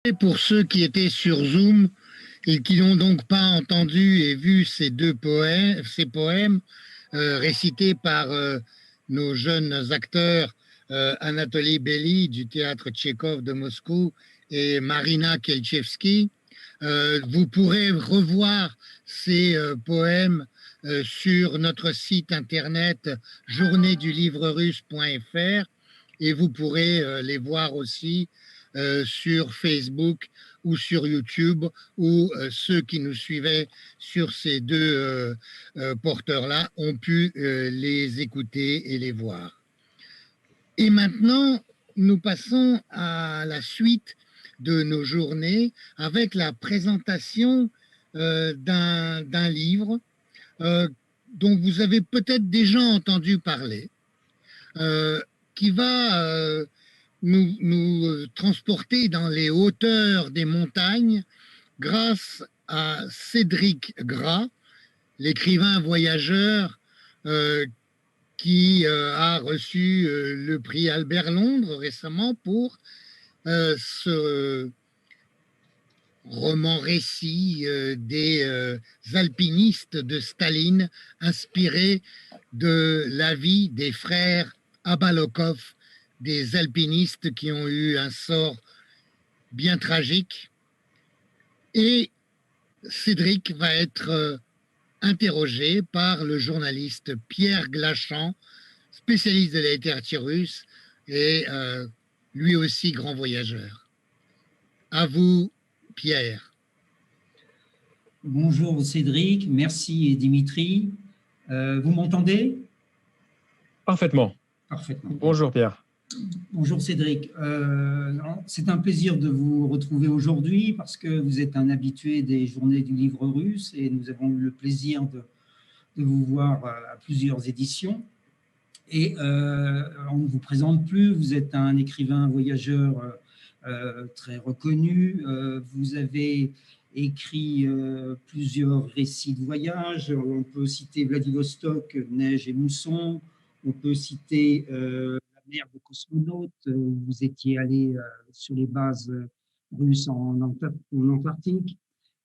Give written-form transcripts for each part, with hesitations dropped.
Et pour ceux qui étaient sur Zoom et qui n'ont donc pas entendu et vu ces poèmes récités par nos jeunes acteurs Anatoly Belly du théâtre Tchekhov de Moscou et Marina Kelchevsky, vous pourrez revoir ces poèmes sur notre site internet journéedulivrerusse.fr et vous pourrez les voir aussi sur Facebook ou sur YouTube, ou ceux qui nous suivaient sur ces deux porteurs-là ont pu les écouter et les voir. Et maintenant, nous passons à la suite de nos journées avec la présentation d'un livre dont vous avez peut-être déjà entendu parler, qui va nous transporter dans les hauteurs des montagnes grâce à Cédric Gras, l'écrivain voyageur qui a reçu le prix Albert Londres récemment pour ce roman-récit des alpinistes de Staline, inspiré de la vie des frères Abalokov, des alpinistes qui ont eu un sort bien tragique. Et Cédric va être interrogé par le journaliste Pierre Glachan, spécialiste de la littérature russe et lui aussi grand voyageur. À vous, Pierre. Bonjour Cédric, merci Dimitri. Vous m'entendez? Parfaitement. Parfaitement. Bonjour Pierre. Bonjour Cédric. C'est un plaisir de vous retrouver aujourd'hui parce que vous êtes un habitué des Journées du livre russe et nous avons eu le plaisir de vous voir à plusieurs éditions. Et on ne vous présente plus, vous êtes un écrivain voyageur très reconnu. Vous avez écrit plusieurs récits de voyage. On peut citer Vladivostok, Neige et mousson. On peut citer la mer de cosmonautes. Vous étiez allé sur les bases russes en Antarctique.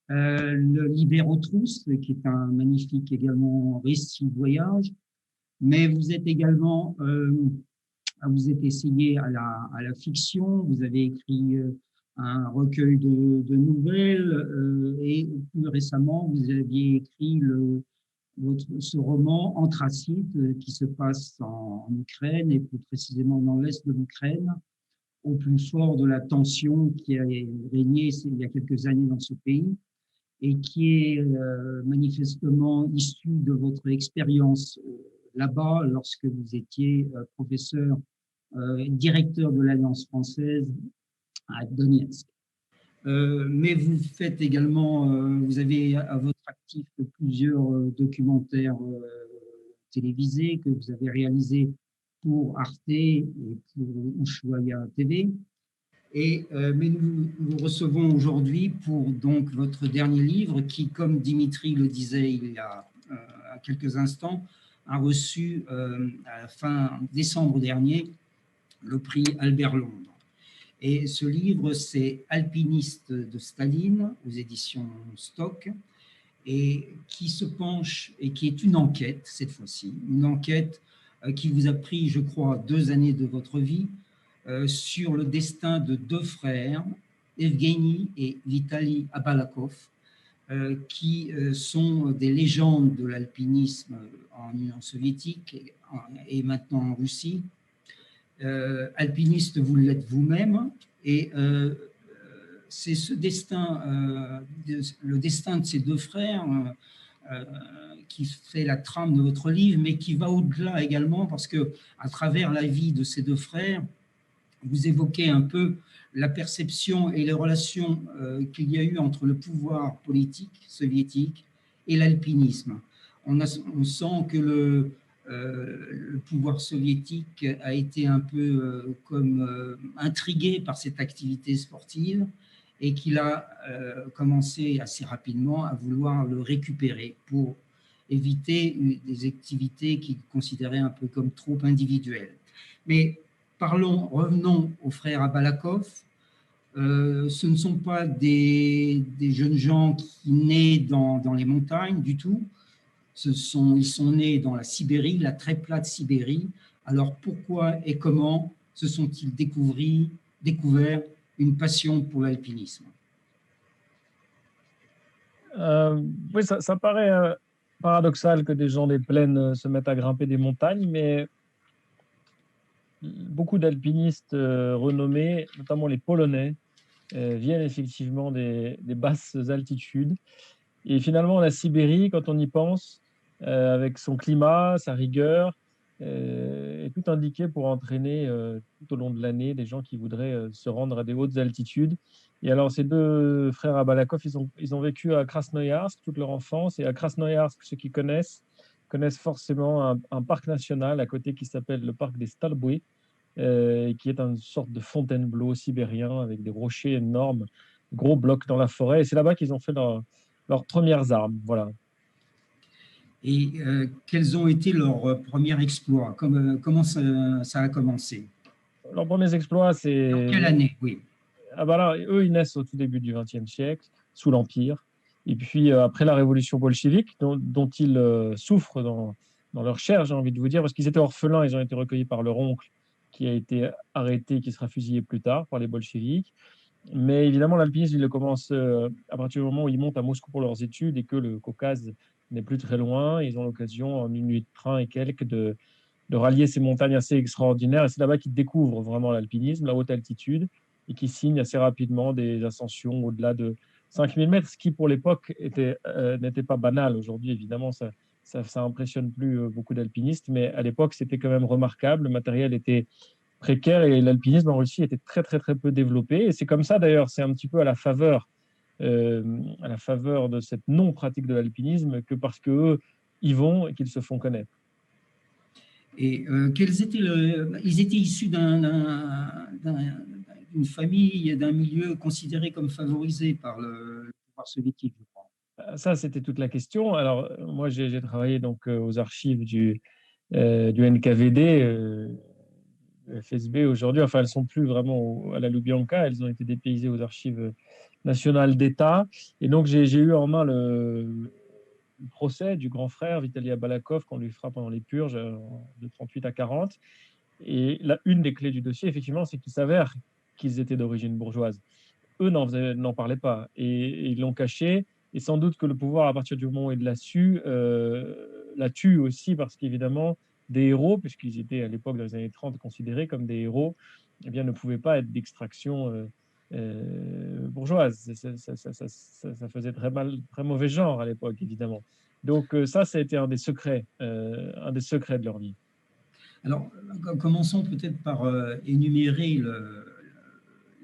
Le Libéraux-Trousse, qui est un magnifique également récit de voyage. Mais vous êtes également, vous êtes essayé à la fiction. Vous avez écrit un recueil de nouvelles et plus récemment, vous aviez écrit ce roman Anthracite qui se passe en Ukraine et plus précisément dans l'est de l'Ukraine, au plus fort de la tension qui a régné il y a quelques années dans ce pays et qui est manifestement issue de votre expérience là-bas lorsque vous étiez professeur, directeur de l'Alliance française à Donetsk. Mais vous faites également, vous avez à votre actif plusieurs documentaires télévisés que vous avez réalisés pour Arte et pour Ushuaïa TV. Mais nous vous recevons aujourd'hui pour donc votre dernier livre qui, comme Dimitri le disait il y a quelques instants, a reçu à la fin décembre dernier le prix Albert Londres. Et ce livre, c'est Alpiniste de Staline aux éditions Stock, et qui se penche et qui est une enquête cette fois-ci, une enquête qui vous a pris, je crois, 2 années de votre vie sur le destin de 2 frères, Evgeny et Vitaly Abalakov, qui sont des légendes de l'alpinisme en Union soviétique et maintenant en Russie. Alpiniste, vous l'êtes vous-même, et c'est ce destin, le destin de ces 2 frères qui fait la trame de votre livre, mais qui va au-delà également, parce que à travers la vie de ces 2 frères, vous évoquez un peu la perception et les relations qu'il y a eu entre le pouvoir politique soviétique et l'alpinisme. On sent que le pouvoir soviétique a été un peu intrigué par cette activité sportive et qu'il a commencé assez rapidement à vouloir le récupérer pour éviter des activités qu'il considérait un peu comme trop individuelles. Mais revenons aux frères Abalakov. Ce ne sont pas des jeunes gens qui naissent dans les montagnes du tout. Ils sont nés dans la Sibérie, la très plate Sibérie. Alors pourquoi et comment se sont-ils découvert une passion pour l'alpinisme? Euh, oui, ça paraît paradoxal que des gens des plaines se mettent à grimper des montagnes, mais beaucoup d'alpinistes renommés, notamment les Polonais, viennent effectivement des basses altitudes. Et finalement, la Sibérie, quand on y pense, avec son climat, sa rigueur, est tout indiqué pour entraîner tout au long de l'année des gens qui voudraient se rendre à des hautes altitudes. Et alors, ces deux frères à Balakov, ils ont vécu à Krasnoïarsk toute leur enfance. Et à Krasnoïarsk, ceux qui connaissent forcément un parc national à côté qui s'appelle le parc des Stalbouis, qui est une sorte de Fontainebleau sibérien avec des rochers énormes, gros blocs dans la forêt. Et c'est là-bas qu'ils ont fait leurs premières armes. Voilà. Et quels ont été leurs premiers exploits? Comment ça a commencé? Leurs premiers exploits, Dans quelle c'est... année? Oui. Ah bah là, eux, ils naissent au tout début du XXe siècle, sous l'Empire. Et puis, après la révolution bolchevique, dont ils souffrent dans leur chair, j'ai envie de vous dire, parce qu'ils étaient orphelins, ils ont été recueillis par leur oncle, qui a été arrêté, qui sera fusillé plus tard par les bolcheviks. Mais évidemment, l'alpinisme, il le commence à partir du moment où ils montent à Moscou pour leurs études et que le Caucase n'est plus très loin. Ils ont l'occasion, en une nuit de train et quelques, de rallier ces montagnes assez extraordinaires. Et c'est là-bas qu'ils découvrent vraiment l'alpinisme, la haute altitude, et qui signent assez rapidement des ascensions au-delà de 5000 mètres, ce qui pour l'époque n'était pas banal. Aujourd'hui, évidemment, ça impressionne plus beaucoup d'alpinistes, mais à l'époque, c'était quand même remarquable. Le matériel était précaire et l'alpinisme en Russie était très, très, très peu développé. Et c'est comme ça, d'ailleurs, c'est un petit peu à la faveur de cette non-pratique de l'alpinisme que parce qu'eux y vont et qu'ils se font connaître. Et ils étaient issus d'une famille, d'un milieu considéré comme favorisé par le pouvoir soviétique, je crois. Ça, c'était toute la question. Alors, moi, j'ai travaillé donc aux archives du NKVD, FSB aujourd'hui. Enfin, elles sont plus vraiment à la Lubyanka. Elles ont été dépaysées aux archives nationales d'État. Et donc, j'ai eu en main le procès du grand frère Vitaly Abalakov qu'on lui fera pendant les purges de 38 à 40. Et une des clés du dossier, effectivement, c'est qu'il s'avère qu'ils étaient d'origine bourgeoise. Eux n'en parlaient pas et ils l'ont caché. Et sans doute que le pouvoir, à partir du moment où il la tue aussi parce qu'évidemment, des héros, puisqu'ils étaient à l'époque, dans les années 30, considérés comme des héros, eh bien, ne pouvaient pas être d'extraction bourgeoise. Ça faisait très mauvais genre à l'époque, évidemment. Donc ça a été un des secrets de leur vie. Alors, commençons peut-être par énumérer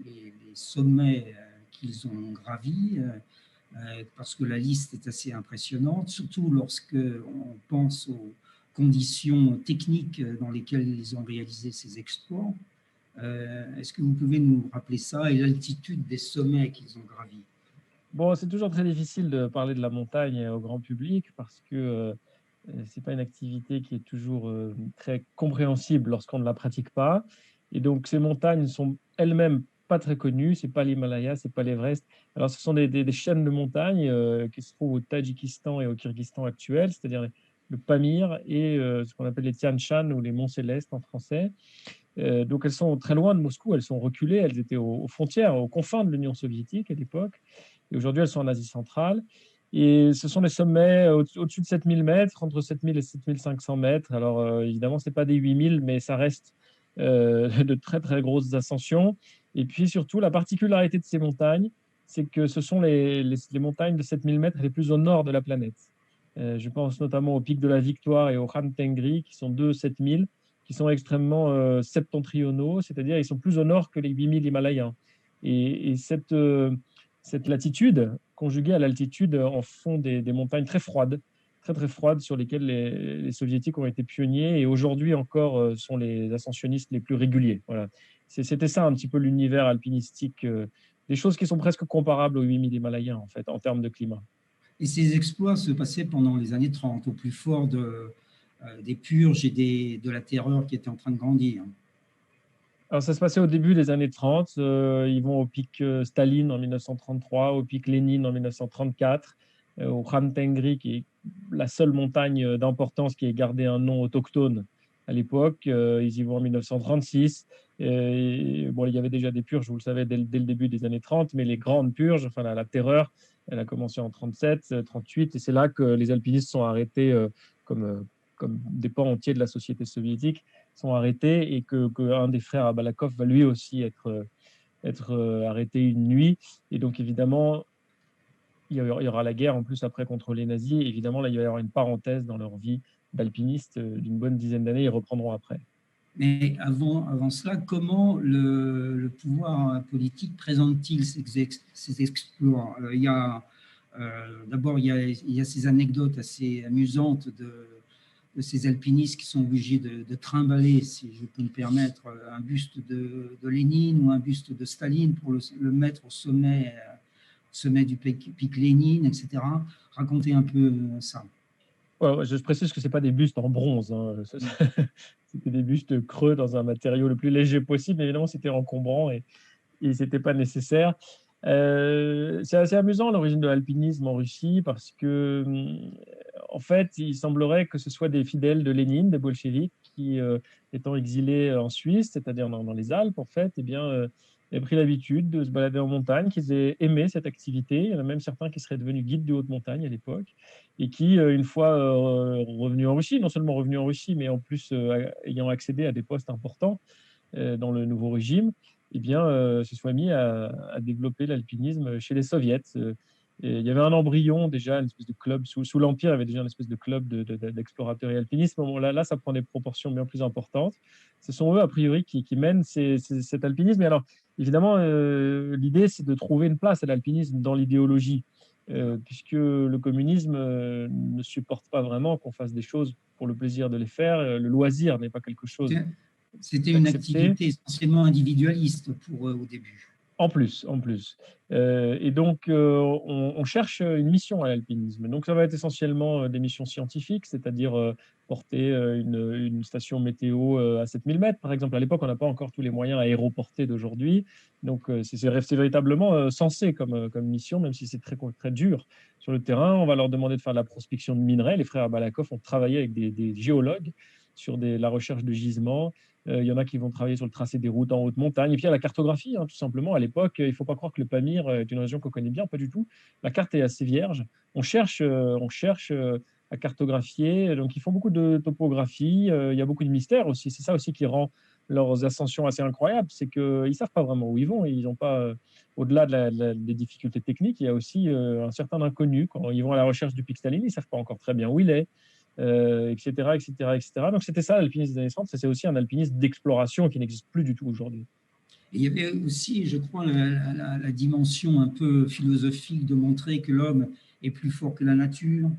les sommets qu'ils ont gravis, parce que la liste est assez impressionnante, surtout lorsque on pense aux conditions techniques dans lesquelles ils ont réalisé ces exploits. Est-ce que vous pouvez nous rappeler ça et l'altitude des sommets qu'ils ont gravis? Bon, c'est toujours très difficile de parler de la montagne au grand public parce que c'est pas une activité qui est toujours très compréhensible lorsqu'on ne la pratique pas. Et donc, ces montagnes sont elles-mêmes pas très connues. C'est pas l'Himalaya, c'est pas l'Everest. Alors, ce sont des chaînes de montagnes qui se trouvent au Tadjikistan et au Kyrgyzstan actuel, c'est-à-dire le Pamir et ce qu'on appelle les Tian Shan ou les Monts Célestes en français. Donc, elles sont très loin de Moscou, elles sont reculées, elles étaient aux frontières, aux confins de l'Union soviétique à l'époque. Et aujourd'hui, elles sont en Asie centrale. Et ce sont des sommets au-dessus de 7000 mètres, entre 7000 et 7500 mètres. Alors, évidemment, ce n'est pas des 8000, mais ça reste de très, très grosses ascensions. Et puis, surtout, la particularité de ces montagnes, c'est que ce sont les montagnes de 7000 mètres les plus au nord de la planète. Je pense notamment au pic de la Victoire et au Khan Tengri, qui sont deux 7000, qui sont extrêmement septentrionaux, c'est-à-dire ils sont plus au nord que les 8000 Himalayens. Et cette latitude, conjuguée à l'altitude, en font des montagnes très froides, très très froides, sur lesquelles les soviétiques ont été pionniers et aujourd'hui encore sont les ascensionnistes les plus réguliers. Voilà. C'était ça un petit peu l'univers alpinistique, des choses qui sont presque comparables aux 8000 Himalayens en fait, en termes de climat. Et ces exploits se passaient pendant les années 30, au plus fort des purges et de la terreur qui était en train de grandir. Alors, ça se passait au début des années 30. Ils vont au pic Staline en 1933, au pic Lénine en 1934, au Khan Tengri, qui est la seule montagne d'importance qui ait gardé un nom autochtone à l'époque. Ils y vont en 1936. Bon, il y avait déjà des purges, vous le savez, dès le début des années 30, mais les grandes purges, enfin la terreur, elle a commencé en 37, 38, et c'est là que les alpinistes sont arrêtés comme des pans entiers de la société soviétique sont arrêtés et qu'un des frères à Balakov va lui aussi être arrêté une nuit. Et donc, évidemment, il y aura la guerre en plus après contre les nazis. Et évidemment, là, il va y avoir une parenthèse dans leur vie d'alpiniste d'une bonne dizaine d'années. Ils reprendront après. Mais avant cela, comment le pouvoir politique présente-t-il ces exploits? D'abord, il y a ces anecdotes assez amusantes de ces alpinistes qui sont obligés de trimballer, si je peux me permettre, un buste de Lénine ou un buste de Staline pour le mettre au sommet du pic Lénine, etc. Racontez un peu ça. Ouais, je précise que ce n'est pas des bustes en bronze, hein. C'était des bustes creux dans un matériau le plus léger possible. Évidemment, c'était encombrant et ce n'était pas nécessaire. C'est assez amusant l'origine de l'alpinisme en Russie parce que, en fait, il semblerait que ce soit des fidèles de Lénine, des bolcheviks, qui, étant exilés en Suisse, c'est-à-dire dans les Alpes, en fait, eh bien, avaient pris l'habitude de se balader en montagne, qu'ils aient aimé cette activité. Il y en a même certains qui seraient devenus guides de haute montagne à l'époque et qui, une fois revenus en Russie, non seulement revenus en Russie, mais en plus ayant accédé à des postes importants dans le nouveau régime, eh bien, se soit mis à développer l'alpinisme chez les soviets. Et il y avait un embryon déjà, une espèce de club, sous l'Empire, il y avait déjà une espèce de club d'explorateurs et alpinistes. Bon, là, ça prend des proportions bien plus importantes. Ce sont eux, a priori, qui mènent cet alpinisme. Et alors, évidemment, l'idée, c'est de trouver une place à l'alpinisme dans l'idéologie, puisque le communisme ne supporte pas vraiment qu'on fasse des choses pour le plaisir de les faire. Le loisir n'est pas quelque chose C'était une d'accepté. activité essentiellement individualiste pour eux au début. En plus, en plus. Et donc, on cherche une mission à l'alpinisme. Donc, ça va être essentiellement des missions scientifiques, c'est-à-dire porter une station météo à 7000 mètres, par exemple. À l'époque, on n'a pas encore tous les moyens aéroportés d'aujourd'hui. Donc, c'est véritablement sensé comme mission, même si c'est très, très dur sur le terrain. On va leur demander de faire de la prospection de minerais. Les frères Balakov ont travaillé avec des géologues sur la recherche de gisements. Il y en a qui vont travailler sur le tracé des routes en haute montagne. Et puis, il y a la cartographie, hein, tout simplement. À l'époque, il ne faut pas croire que le Pamir est une région qu'on connaît bien, pas du tout. La carte est assez vierge. On cherche à cartographier. Donc, ils font beaucoup de topographie. Il y a beaucoup de mystères aussi. C'est ça aussi qui rend leurs ascensions assez incroyables. C'est qu'ils ne savent pas vraiment où ils vont. Ils n'ont pas, au-delà des difficultés techniques, il y a aussi un certain inconnu. Quand ils vont à la recherche du pic Staline, ils ne savent pas encore très bien où il est. Etc., etc., etc. Donc, c'était ça, l'alpinisme des années 30. C'est aussi un alpinisme d'exploration qui n'existe plus du tout aujourd'hui. Et il y avait aussi, je crois, la dimension un peu philosophique de montrer que l'homme est plus fort que la nature.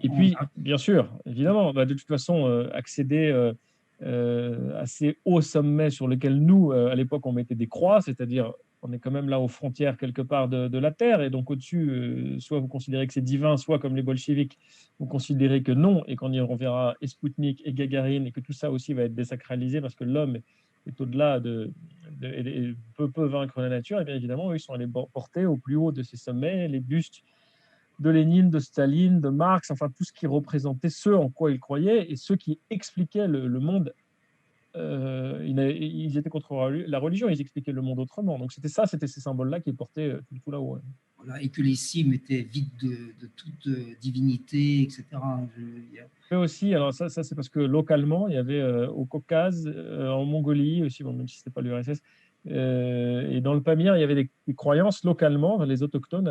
Et puis, bien sûr, évidemment, de toute façon, accéder à ces hauts sommets sur lesquels nous, à l'époque, on mettait des croix, c'est-à-dire on est quand même là aux frontières quelque part de la Terre, et donc au-dessus, soit vous considérez que c'est divin, soit comme les bolcheviks, vous considérez que non, et qu'on y reverra et Spoutnik et Gagarine, et que tout ça aussi va être désacralisé parce que l'homme est au-delà et peut vaincre la nature. Et bien évidemment, eux, ils sont allés porter au plus haut de ces sommets les bustes de Lénine, de Staline, de Marx, enfin tout ce qui représentait ce en quoi ils croyaient et ceux qui expliquaient le monde. Ils étaient contre la religion, ils expliquaient le monde autrement. Donc c'était ces symboles-là qui portaient tout là-haut. Voilà, et que les cimes étaient vides de toute divinité, etc. Mais aussi, alors ça c'est parce que localement, il y avait au Caucase, en Mongolie aussi, bon, même si ce n'était pas l'URSS, et dans le Pamir, il y avait des croyances localement. Les autochtones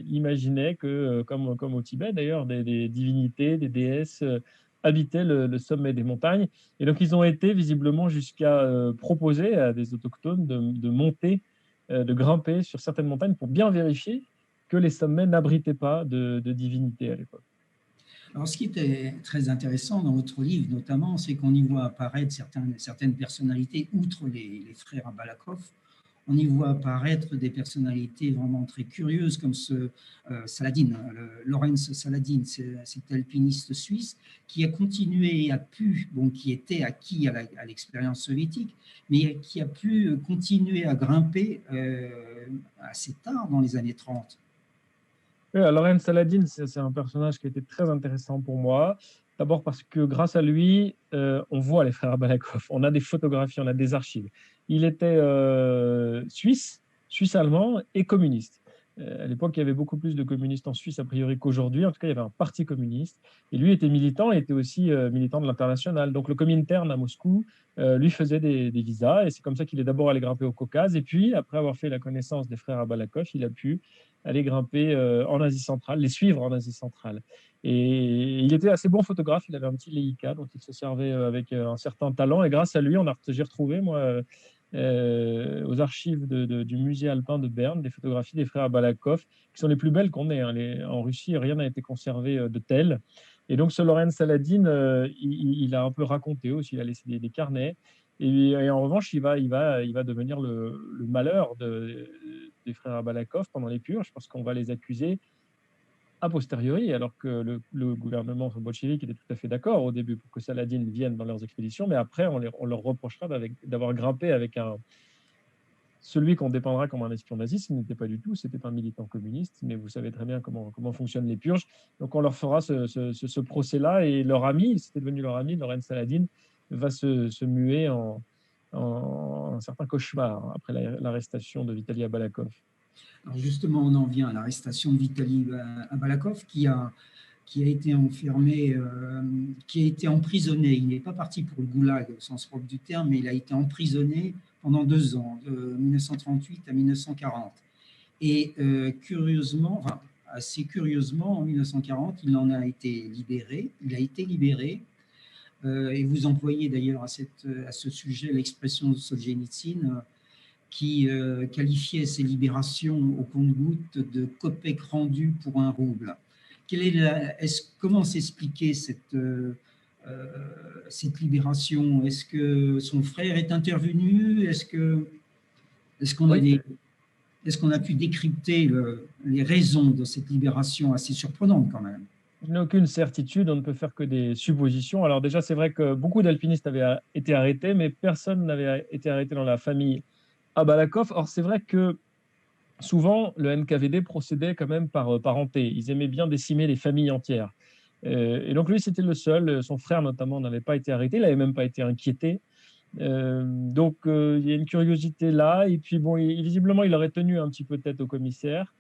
imaginaient que, comme au Tibet d'ailleurs, des divinités, des déesses habitaient le sommet des montagnes. Et donc, ils ont été visiblement jusqu'à proposer à des autochtones de monter, de grimper sur certaines montagnes pour bien vérifier que les sommets n'abritaient pas de divinités à l'époque. Alors, ce qui était très intéressant dans votre livre, notamment, c'est qu'on y voit apparaître certaines personnalités, outre les frères Balakov. on y voit apparaître des personnalités vraiment très curieuses comme Saladin, Lorenz Saladin, cet alpiniste suisse qui a continué et qui était acquis à l'expérience soviétique, mais qui a pu continuer à grimper assez tard dans les années 30. Oui, Loren Saladin, c'est un personnage qui a été très intéressant pour moi. D'abord parce que grâce à lui, on voit les frères Balakov. On a des photographies, on a des archives. Il était suisse-allemand et communiste. À l'époque, il y avait beaucoup plus de communistes en Suisse, a priori, qu'aujourd'hui. En tout cas, il y avait un parti communiste. Et lui était militant et était aussi militant de l'international. Donc, le Comintern à Moscou lui faisait des visas. Et c'est comme ça qu'il est d'abord allé grimper au Caucase. Et puis, après avoir fait la connaissance des frères Balakov, il a pu aller grimper en Asie centrale, les suivre en Asie centrale. Et il était assez bon photographe, il avait un petit Leica dont il se servait avec un certain talent. Et grâce à lui, j'ai retrouvé, moi, aux archives du musée alpin de Berne, des photographies des frères Balakov, qui sont les plus belles qu'on ait. Hein. En Russie, rien n'a été conservé de tel. Et donc, ce Loren Saladin, il a un peu raconté aussi, il a laissé des carnets. Et en revanche, il va devenir le malheur des frères Balakov pendant les purges, parce qu'on va les accuser a posteriori, alors que le gouvernement bolchevique était tout à fait d'accord au début pour que Saladin vienne dans leurs expéditions, mais après, on leur reprochera d'avoir grimpé avec celui qu'on dépeindra comme un espion nazi. Ce n'était pas du tout, c'était un militant communiste, mais vous savez très bien comment fonctionnent les purges. Donc on leur fera ce procès-là, et leur ami, c'était devenu leur ami, Loren Saladin, va se muer en un certain cauchemar après l'arrestation de Vitaly Abalakov. Alors justement, on en vient à l'arrestation de Vitaly Abalakov qui a été enfermé, qui a été emprisonné. Il n'est pas parti pour le goulag au sens propre du terme, mais il a été emprisonné pendant 2 ans, de 1938 à 1940. Et curieusement, enfin, assez curieusement, en 1940, il en a été libéré. Il a été libéré. Et vous employez d'ailleurs à ce sujet l'expression de Solzhenitsyn qui qualifiait ces libérations au compte-gouttes de kopek rendu pour un rouble. Comment s'expliquer cette libération? Est-ce que son frère est intervenu? Est-ce qu'on a pu décrypter les raisons de cette libération assez surprenante quand même? Je n'ai aucune certitude, on ne peut faire que des suppositions. Alors déjà, c'est vrai que beaucoup d'alpinistes avaient été arrêtés, mais personne n'avait été arrêté dans la famille Abalakov. Or, c'est vrai que souvent, le NKVD procédait quand même par parenté. Ils aimaient bien décimer les familles entières. Et donc, lui, c'était le seul. Son frère, notamment, n'avait pas été arrêté. Il n'avait même pas été inquiété. Donc, il y a une curiosité là. Et puis, bon, visiblement, il aurait tenu un petit peu tête au commissaire.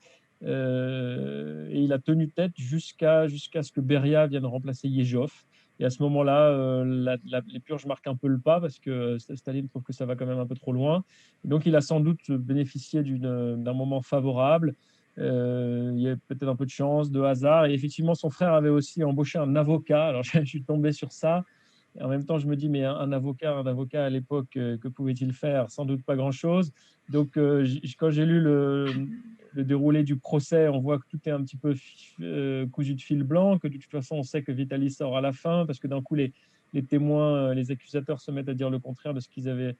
Et il a tenu tête jusqu'à ce que Beria vienne remplacer Yezhov. Et à ce moment-là, les purges marquent un peu le pas parce que Staline trouve que ça va quand même un peu trop loin. Donc, il a sans doute bénéficié d'un moment favorable. Il y a peut-être un peu de chance, de hasard. Et effectivement, son frère avait aussi embauché un avocat. Alors, je suis tombé sur ça. Et en même temps, je me dis, mais un avocat à l'époque, que pouvait-il faire? Sans doute pas grand-chose. Donc, quand j'ai lu le déroulé du procès, on voit que tout est un petit peu cousu de fil blanc, que de toute façon, on sait que Vitaly sort à la fin, parce que d'un coup, les témoins, les accusateurs se mettent à dire le contraire de ce qu'ils avaient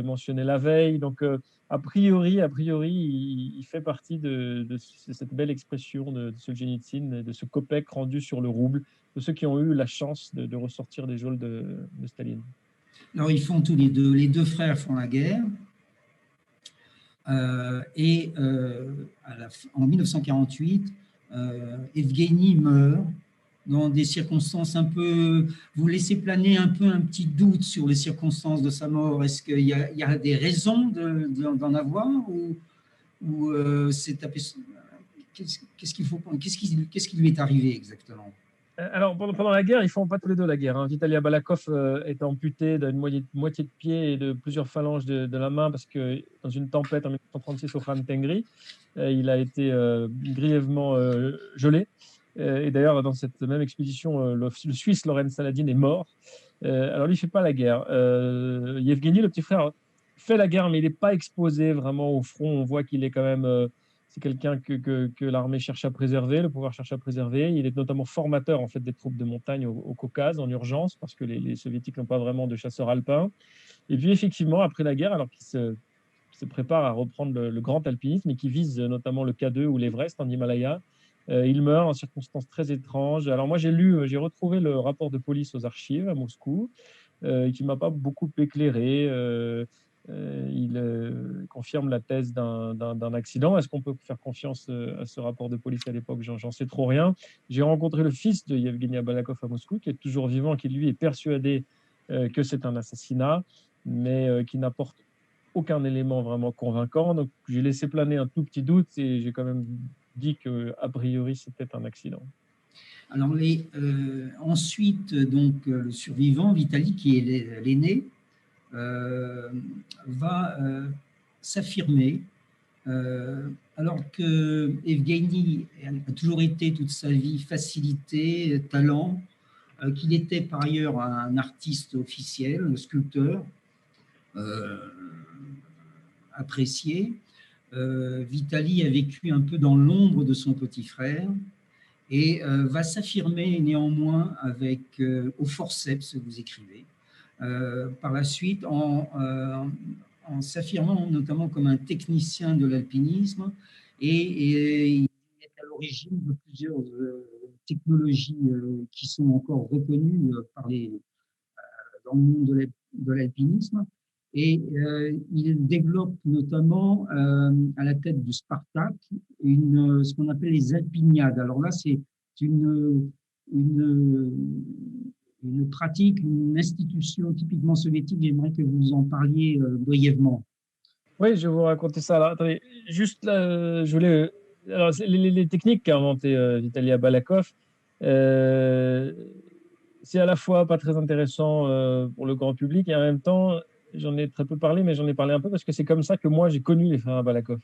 mentionné la veille. Donc, a priori, il fait partie de cette belle expression de Solzhenitsyn, de ce kopek rendu sur le rouble, de ceux qui ont eu la chance de ressortir des geôles de Staline. Alors, ils font tous les deux frères font la guerre. En 1948, Evgeny meurt dans des circonstances un peu... Vous laissez planer un peu un petit doute sur les circonstances de sa mort. Est-ce qu'il y a des raisons d'en avoir ou c'est... Qu'est-ce qui lui est arrivé exactement? Alors, pendant la guerre, ils ne font pas tous les deux la guerre. Hein. Vitaly Abalakov est amputé d'une moitié de pied et de plusieurs phalanges de la main parce que dans une tempête en 1936 au Khan Tengri, il a été grièvement gelé. Et d'ailleurs, dans cette même expédition, le Suisse Loren Saladin est mort. Alors, lui, il ne fait pas la guerre. Yevgeny, le petit frère, fait la guerre, mais il n'est pas exposé vraiment au front. On voit qu'il est quand même... c'est quelqu'un que l'armée cherche à préserver, le pouvoir cherche à préserver. Il est notamment formateur en fait, des troupes de montagne au Caucase en urgence parce que les soviétiques n'ont pas vraiment de chasseurs alpins. Et puis effectivement, après la guerre, alors qu'il se prépare à reprendre le grand alpinisme et qui vise notamment le K2 ou l'Everest en Himalaya. Il meurt en circonstances très étranges. Alors moi, j'ai retrouvé le rapport de police aux archives à Moscou, qui ne m'a pas beaucoup éclairé. Il confirme la thèse d'un accident. Est-ce qu'on peut faire confiance à ce rapport de police à l'époque? J'en sais trop rien. J'ai rencontré le fils de Yevgeny Abalakov à Moscou, qui est toujours vivant, qui lui est persuadé que c'est un assassinat, mais qui n'apporte aucun élément vraiment convaincant. Donc j'ai laissé planer un tout petit doute et j'ai quand même dit qu'a priori c'était un accident. Alors ensuite, donc, le survivant, Vitali, qui est l'aîné, va s'affirmer, alors que Evgeny a toujours été toute sa vie facilité, talent, qu'il était par ailleurs un artiste officiel, un sculpteur apprécié. Vitali a vécu un peu dans l'ombre de son petit frère et va s'affirmer néanmoins au forceps, vous écrivez, par la suite en s'affirmant notamment comme un technicien de l'alpinisme et il est à l'origine de plusieurs technologies qui sont encore reconnues dans le monde de l'alpinisme. Et il développe notamment à la tête du Spartak ce qu'on appelle les alpiniades. Alors là, c'est une, une pratique, une institution typiquement soviétique. J'aimerais que vous en parliez brièvement. Oui, je vais vous raconter ça. Alors, attendez, juste là, je voulais. Alors, les techniques qu'a inventé Vitaly Abalakov, c'est à la fois pas très intéressant pour le grand public et en même temps, j'en ai très peu parlé, mais j'en ai parlé un peu parce que c'est comme ça que moi j'ai connu les frères Abalakov.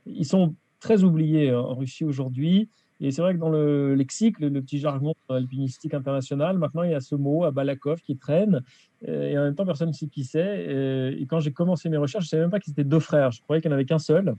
Ils sont très oubliés en Russie aujourd'hui. Et c'est vrai que dans le lexique, le petit jargon alpinistique international, maintenant il y a ce mot Abalakov qui traîne. Et en même temps, personne ne sait qui c'est. Et quand j'ai commencé mes recherches, je ne savais même pas qu'ils étaient deux frères. Je croyais qu'il n'y en avait qu'un seul.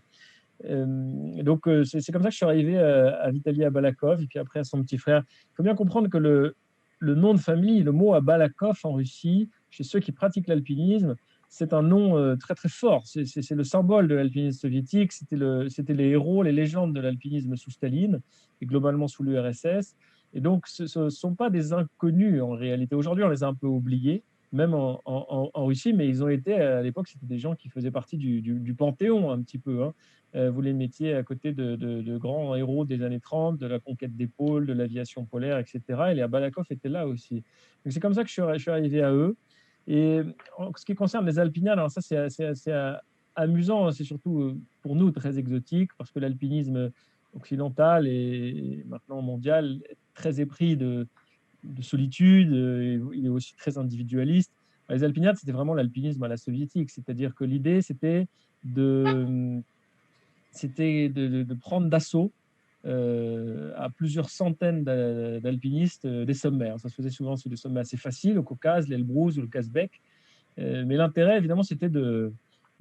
Donc, c'est comme ça que je suis arrivé à Vitaly Abalakov et puis après à son petit frère. Il faut bien comprendre que le nom de famille, le mot Abalakov en Russie, chez ceux qui pratiquent l'alpinisme, c'est un nom très très fort. C'est le symbole de l'alpinisme soviétique. C'était les héros, les légendes de l'alpinisme sous Staline et globalement sous l'URSS. Et donc, ce ne sont pas des inconnus en réalité. Aujourd'hui, on les a un peu oubliés, même en Russie, mais ils ont été, à l'époque, c'était des gens qui faisaient partie du panthéon un petit peu. Hein. Vous les mettiez à côté de grands héros des années 30, de la conquête des pôles, de l'aviation polaire, etc. Et les Abalakov étaient là aussi. Donc, c'est comme ça que je suis arrivé à eux. Et en ce qui concerne les alpiniades, alors ça, c'est assez amusant. Hein. C'est surtout pour nous très exotique parce que l'alpinisme occidental et maintenant mondial est très épris de solitude. Il est aussi très individualiste. Les alpiniades, c'était vraiment l'alpinisme à la soviétique. C'est-à-dire que l'idée, de, de prendre d'assaut à plusieurs centaines d'alpinistes des sommets. Ça se faisait souvent sur des sommets assez faciles, au Caucase, l'Elbrouz ou le Kazbek. Mais l'intérêt, évidemment, c'était de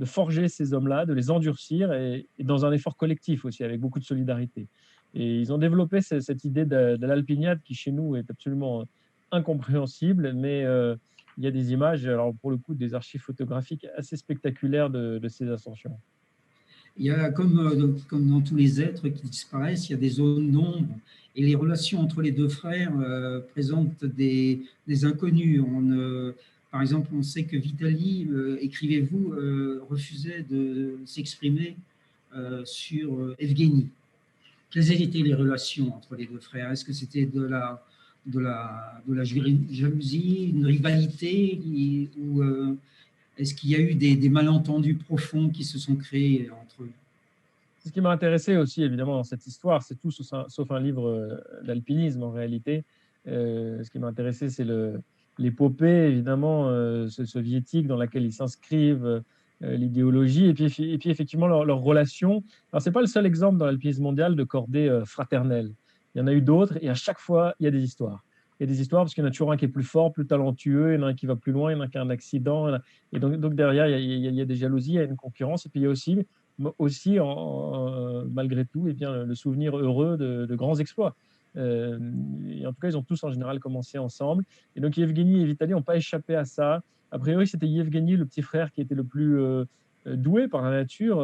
forger ces hommes-là, de les endurcir et dans un effort collectif aussi, avec beaucoup de solidarité. Et ils ont développé cette idée de l'alpiniade qui, chez nous, est absolument incompréhensible, mais il y a des images, alors pour le coup, des archives photographiques assez spectaculaires de ces ascensions. Il y a, comme dans tous les êtres qui disparaissent, il y a des zones d'ombre et les relations entre les deux frères présentent des inconnus. Par exemple, on sait que Vitali, écrivez-vous, refusait de s'exprimer sur Evgeny. Quelles étaient les relations entre les deux frères? Est-ce que c'était de la jalousie, une rivalité ou est-ce qu'il y a eu des malentendus profonds qui se sont créés entre eux? Ce qui m'a intéressé aussi, évidemment, dans cette histoire, c'est tout sauf un livre d'alpinisme en réalité. Ce qui m'a intéressé, c'est l'épopée, évidemment, soviétique dans laquelle ils s'inscrivent, l'idéologie, et puis effectivement, leur relation. Alors, ce n'est pas le seul exemple dans l'alpinisme mondial de cordée fraternelle. Il y en a eu d'autres, et à chaque fois, il y a des histoires. Il y a des histoires parce qu'il y en a toujours un qui est plus fort, plus talentueux, il y en a un qui va plus loin, il y en a un qui a un accident. Et donc derrière, il y a des jalousies, il y a une concurrence, et puis il y a aussi malgré tout, eh bien, le souvenir heureux de grands exploits. Et en tout cas, ils ont tous en général commencé ensemble. Et donc, Yevgeny et Vitali n'ont pas échappé à ça. A priori, c'était Yevgeny, le petit frère, qui était le plus doué par la nature,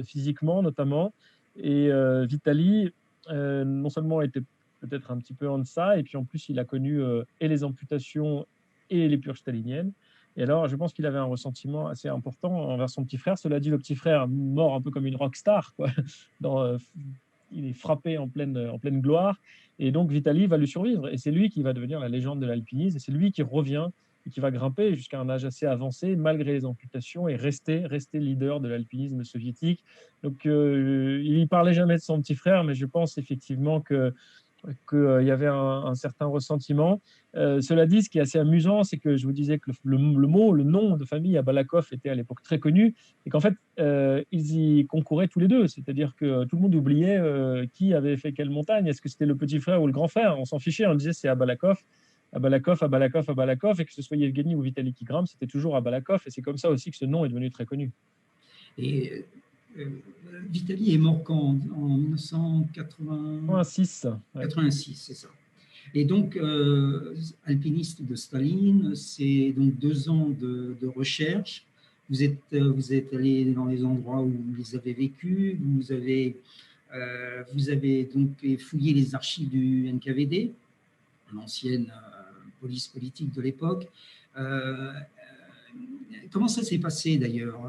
physiquement notamment. Et Vitali, non seulement était peut-être un petit peu en deçà, et puis en plus, il a connu et les amputations et les purges staliniennes. Et alors, je pense qu'il avait un ressentiment assez important envers son petit frère. Cela dit, le petit frère mort un peu comme une rockstar, quoi. Dans, il est frappé en pleine gloire. Et donc, Vitali va lui survivre. Et c'est lui qui va devenir la légende de l'alpinisme. Et c'est lui qui revient et qui va grimper jusqu'à un âge assez avancé, malgré les amputations, et rester leader de l'alpinisme soviétique. Donc, il ne parlait jamais de son petit frère, mais je pense effectivement qu'il y avait un certain ressentiment. Cela dit, ce qui est assez amusant, c'est que je vous disais que le nom de famille Abalakov était à l'époque très connu, et qu'en fait, ils y concouraient tous les deux. C'est-à-dire que tout le monde oubliait qui avait fait quelle montagne. Est-ce que c'était le petit frère ou le grand frère? On s'en fichait, on disait c'est Abalakov. Abalakov, Abalakov, Abalakov, et que ce soit Yevgeny ou Vitaly qui grimpe, c'était toujours Abalakov, et c'est comme ça aussi que ce nom est devenu très connu. Et Vitali est mort quand, en 1986, ouais. 86, c'est ça. Et donc, alpiniste de Staline, c'est donc 2 ans de recherche. Vous êtes allé dans les endroits où vous avez vécu, vous avez donc fouillé les archives du NKVD, l'ancienne police politique de l'époque. Comment ça s'est passé d'ailleurs,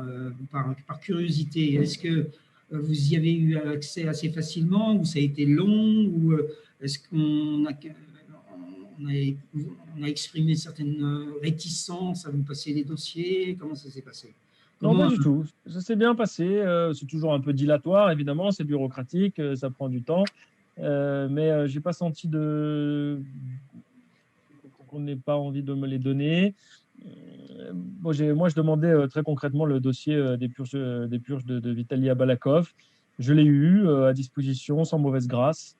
par curiosité? Est-ce que vous y avez eu accès assez facilement, ou ça a été long, ou est-ce qu'on a exprimé certaines réticences à vous passer les dossiers? Comment ça s'est passé? Non, pas du tout. Ça s'est bien passé. C'est toujours un peu dilatoire, évidemment, c'est bureaucratique, ça prend du temps. Mais je n'ai pas senti qu'on n'ait pas envie de me les donner. Moi, je demandais très concrètement le dossier des purges de Vitaly Abalakov. Je l'ai eu à disposition sans mauvaise grâce.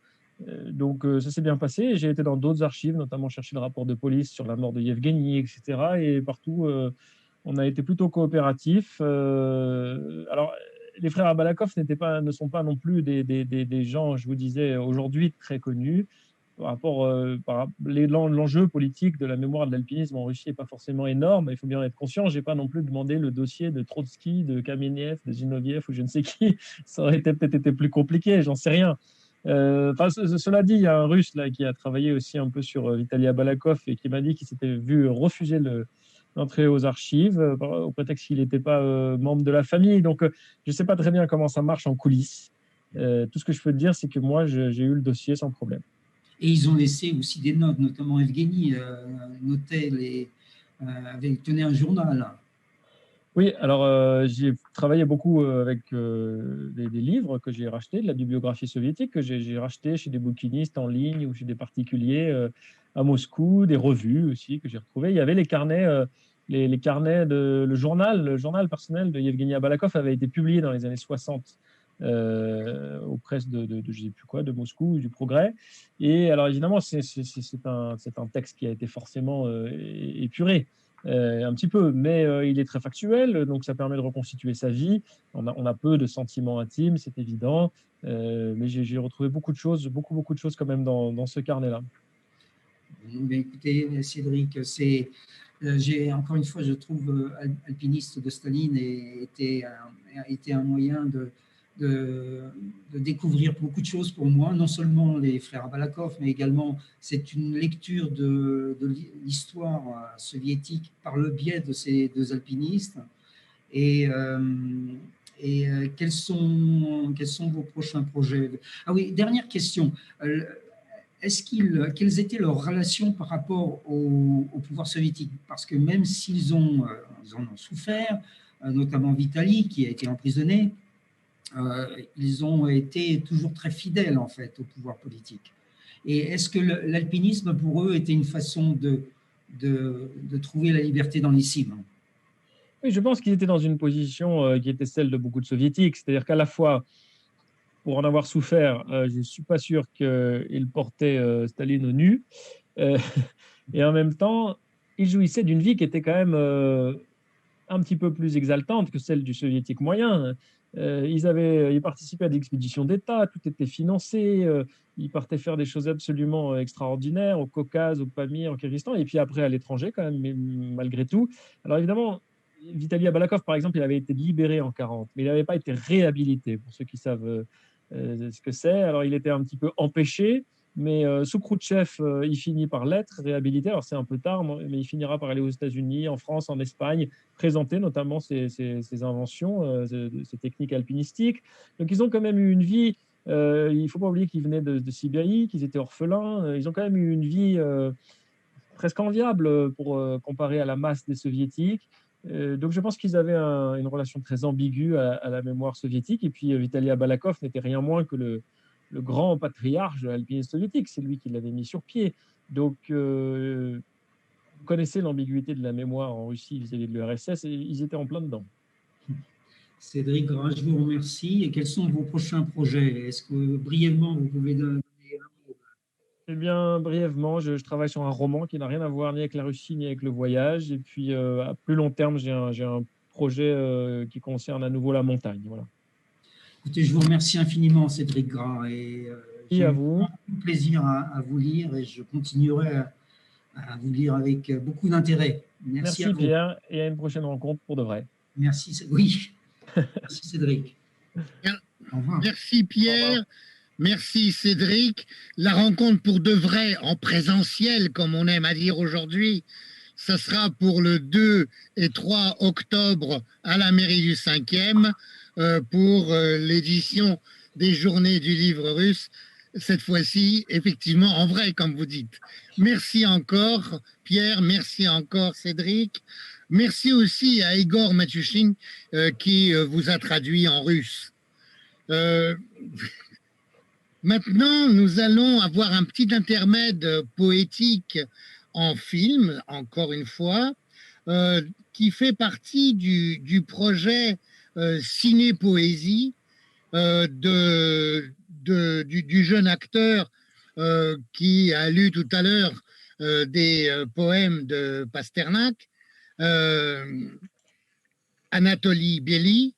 Donc, ça s'est bien passé. J'ai été dans d'autres archives, notamment chercher le rapport de police sur la mort de Yevgeny, etc. Et partout, on a été plutôt coopératifs. Alors, les frères Abalakov ne sont pas non plus des gens, je vous disais, aujourd'hui très connus. L'enjeu politique de la mémoire de l'alpinisme en Russie n'est pas forcément énorme. Il faut bien être conscient. Je n'ai pas non plus demandé le dossier de Trotsky, de Kamenev, de Zinoviev ou je ne sais qui. Ça aurait peut-être été plus compliqué, j'en sais rien. Cela dit, il y a un Russe là, qui a travaillé aussi un peu sur Vitaly Abalakov et qui m'a dit qu'il s'était vu refuser l'entrée aux archives au prétexte qu'il n'était pas membre de la famille. Donc, je ne sais pas très bien comment ça marche en coulisses. Tout ce que je peux te dire, c'est que moi, j'ai eu le dossier sans problème. Et ils ont laissé aussi des notes, notamment Evgeny tenait un journal. Oui, alors j'ai travaillé beaucoup avec des livres que j'ai rachetés, de la bibliographie soviétique que j'ai racheté chez des bouquinistes en ligne ou chez des particuliers à Moscou, des revues aussi que j'ai retrouvées. Il y avait les carnets, les carnets le journal personnel de Yevgeny Abalakov avait été publié dans les années 60 aux presses de je sais plus quoi, de Moscou, du Progrès. Et alors évidemment, c'est un texte qui a été forcément épuré. Un petit peu, mais il est très factuel, donc ça permet de reconstituer sa vie. On a peu de sentiments intimes, c'est évident, mais j'ai retrouvé beaucoup de choses quand même dans ce carnet-là. Mais écoutez, Cédric, encore une fois, je trouve alpiniste de Staline a été un moyen de découvrir beaucoup de choses pour moi, non seulement les frères Abalakov, mais également c'est une lecture de l'histoire soviétique par le biais de ces 2 alpinistes. Et quels sont vos prochains projets? Ah oui, dernière question. Quelles étaient leurs relations par rapport au pouvoir soviétique? Parce que même s'ils en ont souffert, notamment Vitali qui a été emprisonné, ils ont été toujours très fidèles en fait au pouvoir politique. Et est-ce que l'alpinisme pour eux était une façon de trouver la liberté dans les cimes? Oui, je pense qu'ils étaient dans une position qui était celle de beaucoup de soviétiques, c'est-à-dire qu'à la fois, pour en avoir souffert, je ne suis pas sûr qu'ils portaient Staline au nu, et en même temps, ils jouissaient d'une vie qui était quand même un petit peu plus exaltante que celle du soviétique moyen. Ils participaient à des expéditions d'État, tout était financé, ils partaient faire des choses absolument extraordinaires au Caucase, au Pamir, au Kyrgyzstan, et puis après à l'étranger quand même, mais malgré tout. Alors évidemment, Vitaly Abalakov, par exemple, il avait été libéré en 40, mais il n'avait pas été réhabilité, pour ceux qui savent ce que c'est. Alors, il était un petit peu empêché, mais sous Khrouchtchev, il finit par l'être réhabilité. Alors, c'est un peu tard, mais il finira par aller aux États-Unis, en France, en Espagne, présenter notamment ses inventions, ses techniques alpinistiques. Donc, ils ont quand même eu une vie. Il ne faut pas oublier qu'ils venaient de Sibérie, qu'ils étaient orphelins. Ils ont quand même eu une vie presque enviable pour comparer à la masse des soviétiques. Donc je pense qu'ils avaient une relation très ambiguë à la mémoire soviétique. Et puis Vitaly Abalakov n'était rien moins que le grand patriarche de l'alpinisme soviétique. C'est lui qui l'avait mis sur pied. Donc vous connaissez l'ambiguïté de la mémoire en Russie vis-à-vis de l'URSS et ils étaient en plein dedans. Cédric Gras, je vous remercie. Et quels sont vos prochains projets? Est-ce que brièvement, vous pouvez donner un mot? Eh bien, brièvement, je travaille sur un roman qui n'a rien à voir ni avec la Russie ni avec le voyage. Et puis, à plus long terme, j'ai un projet qui concerne à nouveau la montagne. Voilà. Écoutez, je vous remercie infiniment, Cédric Gras. Et Et j'ai à eu vous. beaucoup de plaisir à vous lire et je continuerai à vous lire avec beaucoup d'intérêt. Merci à Merci vous. Pierre et à une prochaine rencontre pour de vrai. Merci, oui. Merci Cédric. Au revoir. Merci Pierre. Merci Cédric. La rencontre pour de vrai en présentiel, comme on aime à dire aujourd'hui, ce sera pour le 2 et 3 octobre à la mairie du 5e pour l'édition des Journées du livre russe. Cette fois-ci, effectivement, en vrai, comme vous dites. Merci encore Pierre, merci encore Cédric. Merci aussi à Igor Matushin qui vous a traduit en russe. Maintenant, nous allons avoir un petit intermède poétique en film, encore une fois, qui fait partie du projet Ciné-Poésie du jeune acteur qui a lu tout à l'heure des poèmes de Pasternak, Anatoly Biely.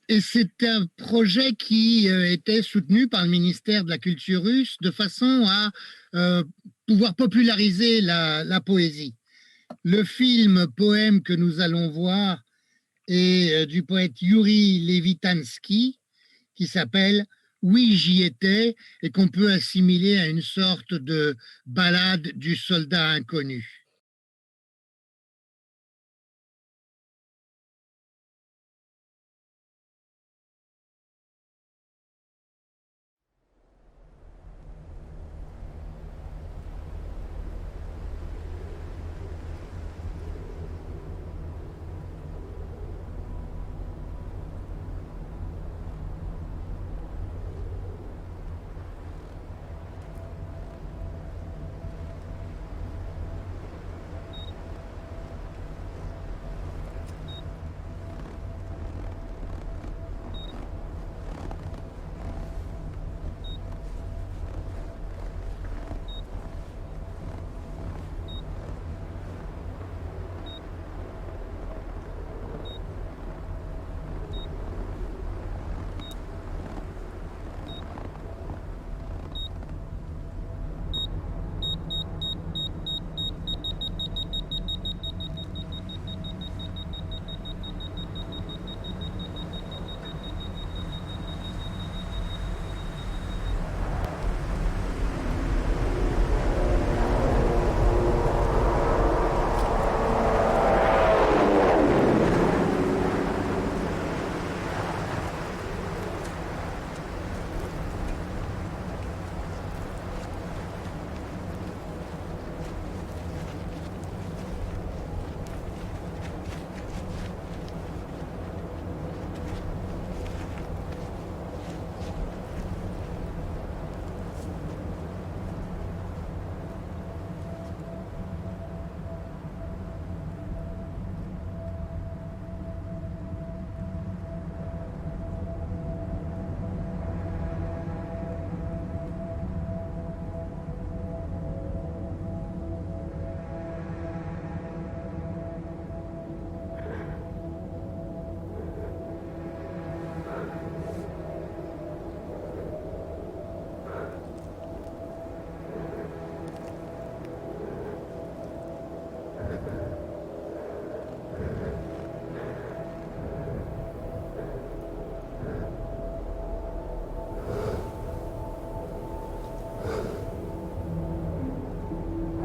Et c'est un projet qui était soutenu par le ministère de la Culture russe de façon à pouvoir populariser la poésie. Le film poème que nous allons voir est du poète Yuri Levitansky qui s'appelle Oui, j'y étais et qu'on peut assimiler à une sorte de ballade du soldat inconnu.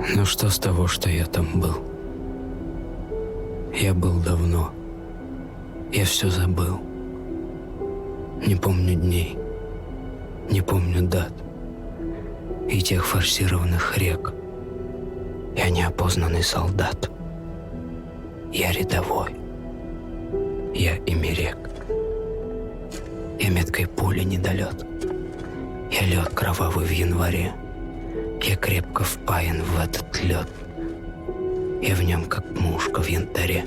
Но что с того, что я там был? Я был давно. Я все забыл. Не помню дней, не помню дат и тех форсированных рек. Я неопознанный солдат. Я рядовой. Я имерек. Я меткой пули недолет. Я лед кровавый в январе. Я крепко впаян в этот лед. Я в нем как мушка в янтаре.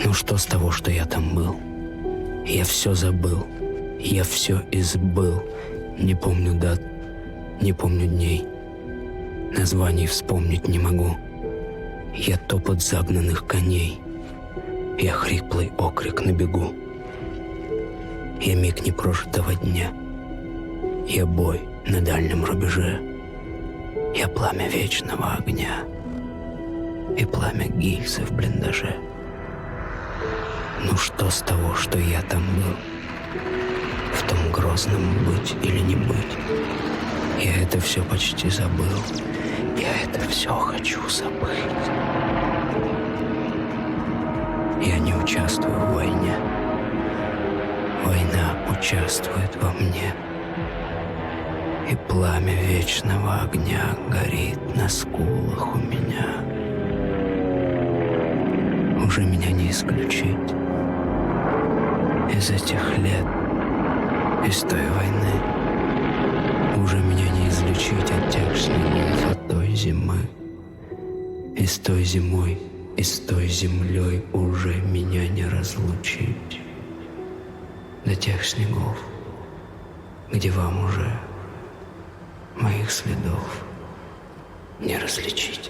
Ну что с того, что я там был? Я все забыл. Я все избыл. Не помню дат, не помню дней. Названий вспомнить не могу. Я топот загнанных коней. Я хриплый окрик на бегу. Я миг непрожитого дня. Я бой на дальнем рубеже. Я пламя вечного огня и пламя гильзы в блиндаже. Ну что с того, что я там был? В том грозном быть или не быть? Я это все почти забыл. Я это все хочу забыть. Я не участвую в войне. Война участвует во мне. И пламя вечного огня горит на скулах у меня. Уже меня не исключить из этих лет, из той войны. Уже меня не излечить от тех снегов, от той зимы. И с той зимой, и с той землей уже меня не разлучить. До тех снегов, где вам уже моих следов не различить.